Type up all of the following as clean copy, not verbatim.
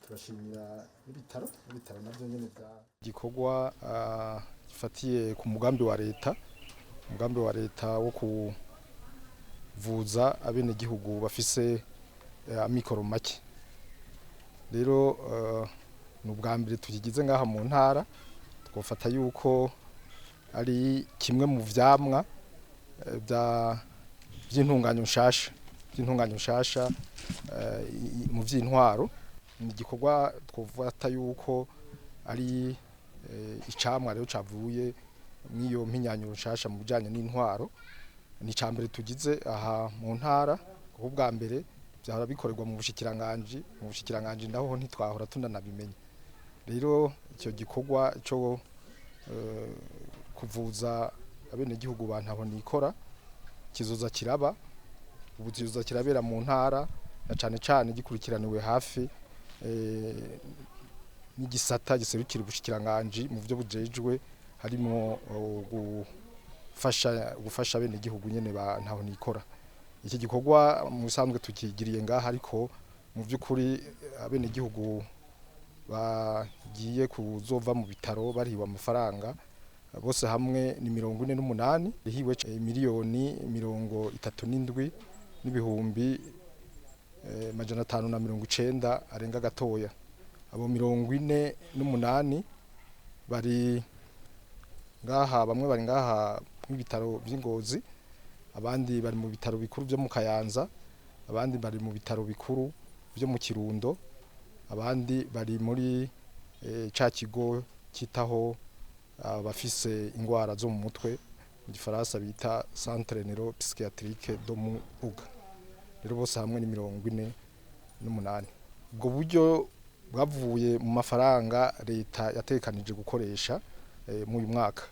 turashimira ibitaro navyo nyene bya gikorwa gifatiye ku mugambi wa leta wo kuvuza abenegihugu bafise amikoro make. Rero ni ubwa mbere tukigize ngaha mu ntara, twofata yuko ari kimwe mu vyamwa vy'intunganyo nshasha mu vy'intwaro. Ni igikorwa twofata yuko ari icamwa rero cavuye mw'iyo mpinyanyuro nshasha mu bijanye n'intwaro. Ni icambere tugize aha mu ntara, kuko ubwa mbere vyahora bikorerwa mu bushikiranganji naho ntitwahora tunanabimenya. Rero ico gikorwa co kuvuza abenegihugu bantaho nikora kizoza kirabera mu ntara, na cane gikurikiraniwe hafi n'igisata giserukira ubushikiranganji mu vyo bujejwe, harimo gufasha abenegihugu nyene bantaho nikora. Iki gikorwa mu bisanzwe tukigiriye ngaha, ariko mu vy'ukuri abenegihugu bagiye kuzova mu bitaro barihiwe amafaranga bose hamwe ni 48, rihiwe miliyoni 37 n'ibihumbi 590 arenga gatoya. Abo 48 bari ngaha, bamwe bari ngaha mw'ibitaro vy'Ingozi, abandi bari mu bitaro bikuru vyo mu Kayanza, abandi bari mu bitaro bikuru vyo mu Kirundo, abandi bari muri ca kigo citaho abafise ingwara zo mu mutwe, mu gifaransa bita Centre Neuropsychiatrique do Mubuga. Rero bose hamwe ni 48. Ubwo buryo bwavuye mu mafaranga leta yatekanije gukoresha mu uyu mwaka,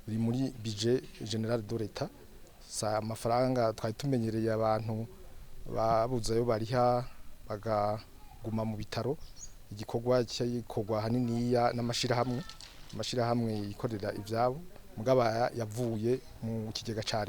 biri muri budget general de l'Etat. Sa amafaranga twari tumenyereye abantu babuze ayo bariha bagaguma mu bitaro. Igikorwa cyakorwa haniniya n'amashirahamwe yikorera ivyabo, mugaba yavuye mu kigega ca